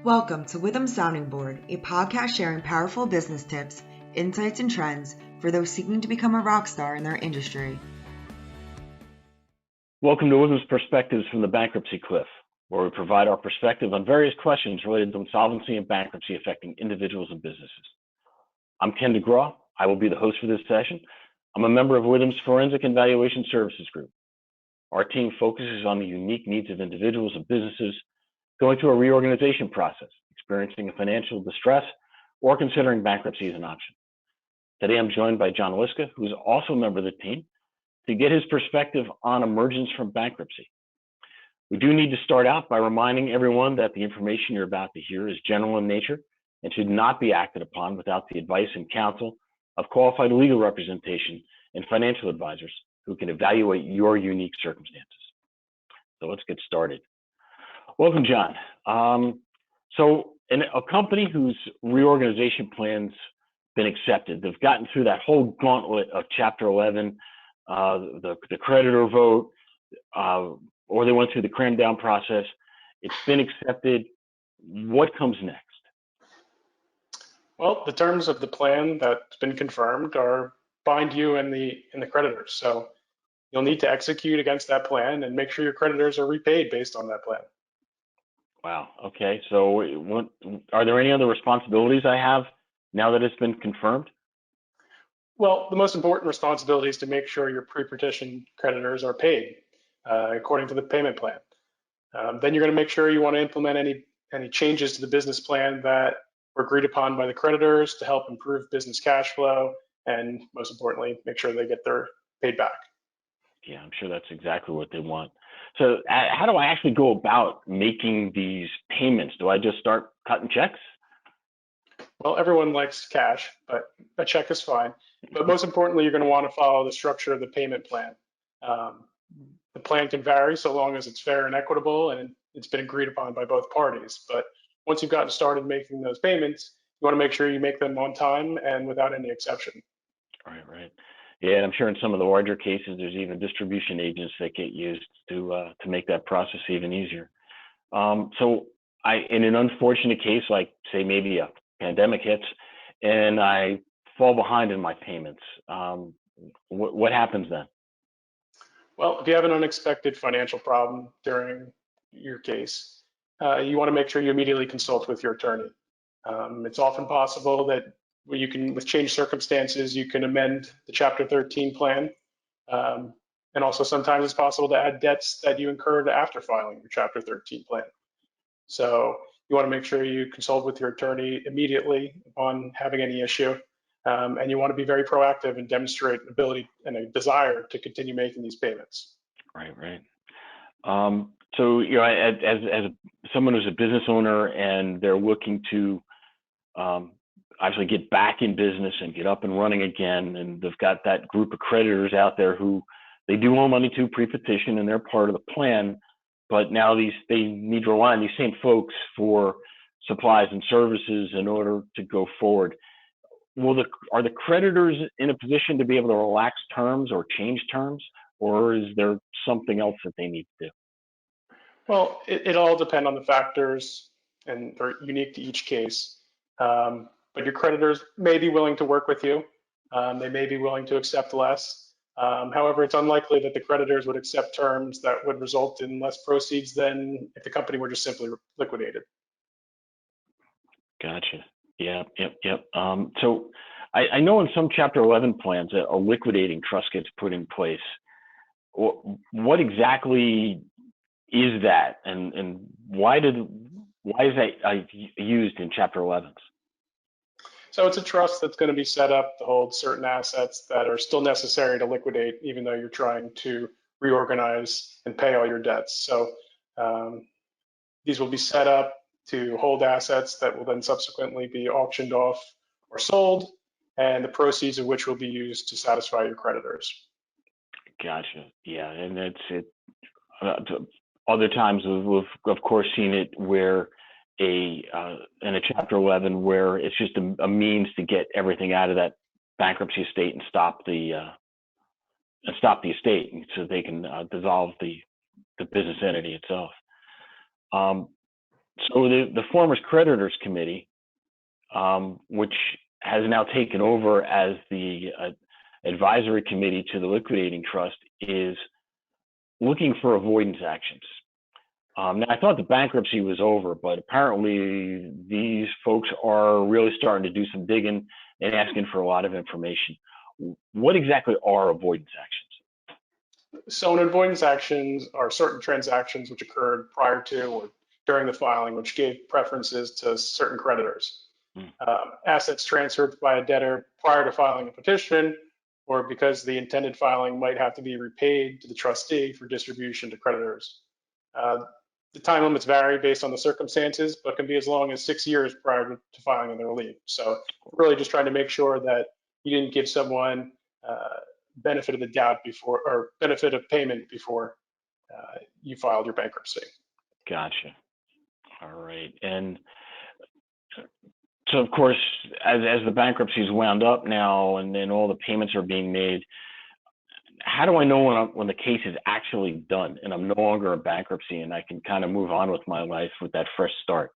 Welcome to Witham Sounding Board, a podcast sharing powerful business tips, insights, and trends for those seeking to become a rock star in their industry. Welcome to Witham's Perspectives from the Bankruptcy Cliff, where we provide our perspective on various questions related to insolvency and bankruptcy affecting individuals and businesses. I'm Ken DeGraw. I will be the host for this session. I'm a member of Witham's Forensic and Valuation Services Group. Our team focuses on the unique needs of individuals and businesses going through a reorganization process, experiencing a financial distress, or considering bankruptcy as an option. Today, I'm joined by John Liska, who is also a member of the team, to get his perspective on emergence from bankruptcy. We do need to start out by reminding everyone that the information you're about to hear is general in nature and should not be acted upon without the advice and counsel of qualified legal representation and financial advisors who can evaluate your unique circumstances. So let's get started. Welcome, John. So in a company whose reorganization plan's been accepted, they've gotten through that whole gauntlet of Chapter 11, the creditor vote, or they went through the cram down process. It's been accepted. What comes next? Well, the terms of the plan that's been confirmed are bind you and the creditors. So you'll need to execute against that plan and make sure your creditors are repaid based on that plan. Wow. Okay. So are there any other responsibilities I have now that it's been confirmed? Well, the most important responsibility is to make sure your pre-petition creditors are paid according to the payment plan. Then you're going to make sure you want to implement any changes to the business plan that were agreed upon by the creditors to help improve business cash flow, and most importantly, make sure they get their paid back. Yeah, I'm sure that's exactly what they want. So how do I actually go about making these payments? Do I just start cutting checks? Well, everyone likes cash, but a check is fine. But most importantly, you're going to want to follow the structure of the payment plan. The plan can vary so long as it's fair and equitable and it's been agreed upon by both parties. But once you've gotten started making those payments, you want to make sure you make them on time and without any exception. Right. Yeah, and I'm sure in some of the larger cases, there's even distribution agents that get used to make that process even easier. So in an unfortunate case, like say maybe a pandemic hits and I fall behind in my payments, what happens then? Well, if you have an unexpected financial problem during your case, you want to make sure you immediately consult with your attorney. It's often possible that with changed circumstances, you can amend the Chapter 13 plan. And also sometimes it's possible to add debts that you incurred after filing your Chapter 13 plan. So you want to make sure you consult with your attorney immediately upon having any issue. And you want to be very proactive and demonstrate an ability and a desire to continue making these payments. Right. So, as someone who's a business owner and they're looking to actually get back in business and get up and running again, and they've got that group of creditors out there who they do owe money to pre-petition and they're part of the plan, but now they need to rely on these same folks for supplies and services in order to go forward. Are the creditors in a position to be able to relax terms or change terms, or is there something else that they need to do? Well, it all depends on the factors and they're unique to each case. But your creditors may be willing to work with you. They may be willing to accept less. However, it's unlikely that the creditors would accept terms that would result in less proceeds than if the company were just simply liquidated. Gotcha. Yep. So I know in some Chapter 11 plans a liquidating trust gets put in place. What exactly is that, and why is that used in Chapter 11s? So it's a trust that's going to be set up to hold certain assets that are still necessary to liquidate, even though you're trying to reorganize and pay all your debts. So these will be set up to hold assets that will then subsequently be auctioned off or sold, and the proceeds of which will be used to satisfy your creditors. Gotcha. Yeah, and that's it. Other times we've of course seen it where in a Chapter 11 where it's just a means to get everything out of that bankruptcy estate and stop the estate, so they can dissolve the business entity itself. So the Farmers Creditors Committee, which has now taken over as the advisory committee to the liquidating trust, is looking for avoidance actions. Now, I thought the bankruptcy was over, but apparently these folks are really starting to do some digging and asking for a lot of information. What exactly are avoidance actions? So an avoidance actions are certain transactions which occurred prior to or during the filing, which gave preferences to certain creditors. Assets transferred by a debtor prior to filing a petition, or because the intended filing might have to be repaid to the trustee for distribution to creditors. The time limits vary based on the circumstances, but can be as long as 6 years prior to filing the relief. So we're really just trying to make sure that you didn't give someone benefit of the doubt before, or benefit of payment before you filed your bankruptcy. Gotcha. All right. And so, of course, as the bankruptcy is wound up now and then all the payments are being made, how do I know when the case is actually done and I'm no longer in bankruptcy and I can kind of move on with my life with that fresh start?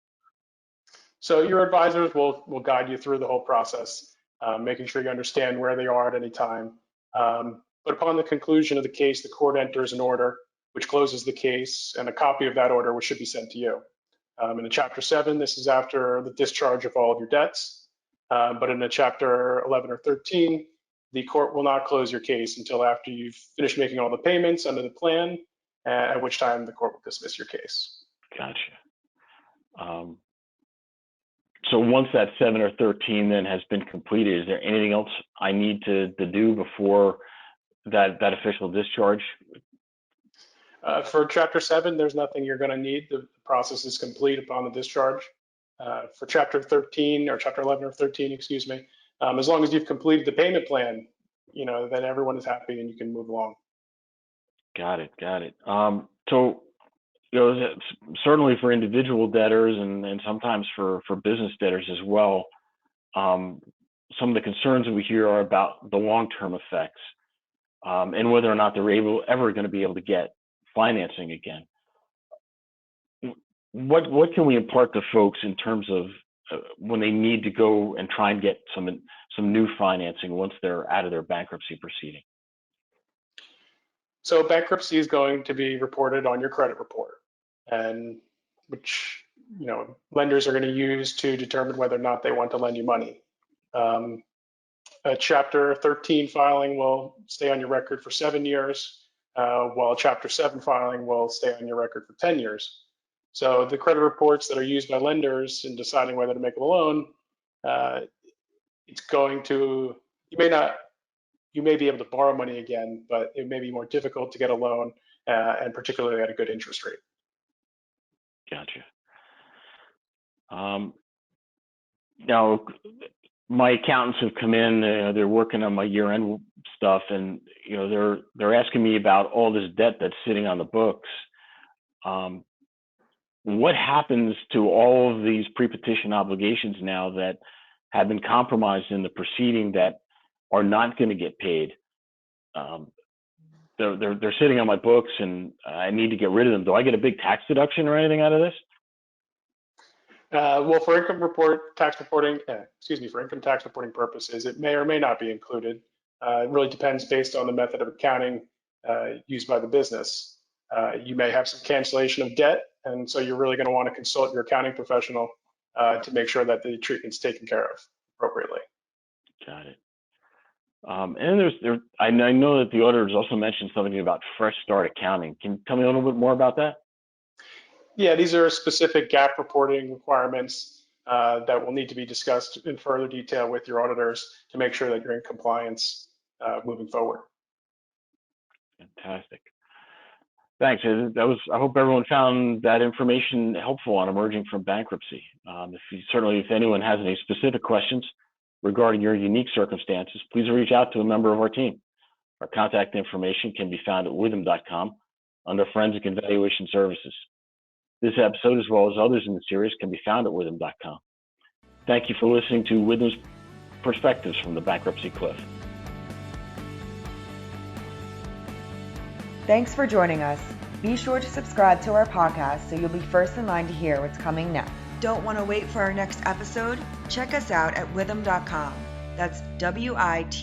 So your advisors will guide you through the whole process, making sure you understand where they are at any time. But upon the conclusion of the case, the court enters an order which closes the case, and a copy of that order which should be sent to you. In a Chapter 7, this is after the discharge of all of your debts. But in a Chapter 11 or 13, the court will not close your case until after you've finished making all the payments under the plan, at which time the court will dismiss your case. Gotcha. So once that 7 or 13 then has been completed, is there anything else I need to do before that official discharge? For Chapter 7, there's nothing you're going to need. The process is complete upon the discharge. For Chapter 13 or Chapter 11 or 13, excuse me, as long as you've completed the payment plan, then everyone is happy and you can move along. Got it. So, certainly for individual debtors and sometimes for business debtors as well, some of the concerns that we hear are about the long-term effects and whether or not they're ever going to be able to get financing again. What can we impart to folks in terms of when they need to go and try and get some new financing once they're out of their bankruptcy proceeding? So bankruptcy is going to be reported on your credit report, and which lenders are going to use to determine whether or not they want to lend you money. A Chapter 13 filing will stay on your record for 7 years, while a Chapter 7 filing will stay on your record for 10 years. So the credit reports that are used by lenders in deciding whether to make a loan, you may be able to borrow money again, but it may be more difficult to get a loan, and particularly at a good interest rate. Gotcha. Now, my accountants have come in. They're working on my year-end stuff, and they're asking me about all this debt that's sitting on the books. What happens to all of these pre-petition obligations now that have been compromised in the proceeding that are not going to get paid? They're sitting on my books, and I need to get rid of them. Do I get a big tax deduction or anything out of this? Well, for income tax reporting purposes, it may or may not be included. It really depends based on the method of accounting used by the business. You may have some cancellation of debt, and so you're really going to want to consult your accounting professional to make sure that the treatment's taken care of appropriately. Got it. And I know that the auditors also mentioned something about fresh start accounting. Can you tell me a little bit more about that? Yeah, these are specific GAAP reporting requirements that will need to be discussed in further detail with your auditors to make sure that you're in compliance moving forward. Fantastic. Thanks. I hope everyone found that information helpful on emerging from bankruptcy. If anyone has any specific questions regarding your unique circumstances, please reach out to a member of our team. Our contact information can be found at witham.com under Forensic and Valuation Services. This episode, as well as others in the series, can be found at witham.com. Thank you for listening to Witham's Perspectives from the Bankruptcy Cliff. Thanks for joining us. Be sure to subscribe to our podcast so you'll be first in line to hear what's coming next. Don't want to wait for our next episode? Check us out at withum.com. That's WITHUM.com.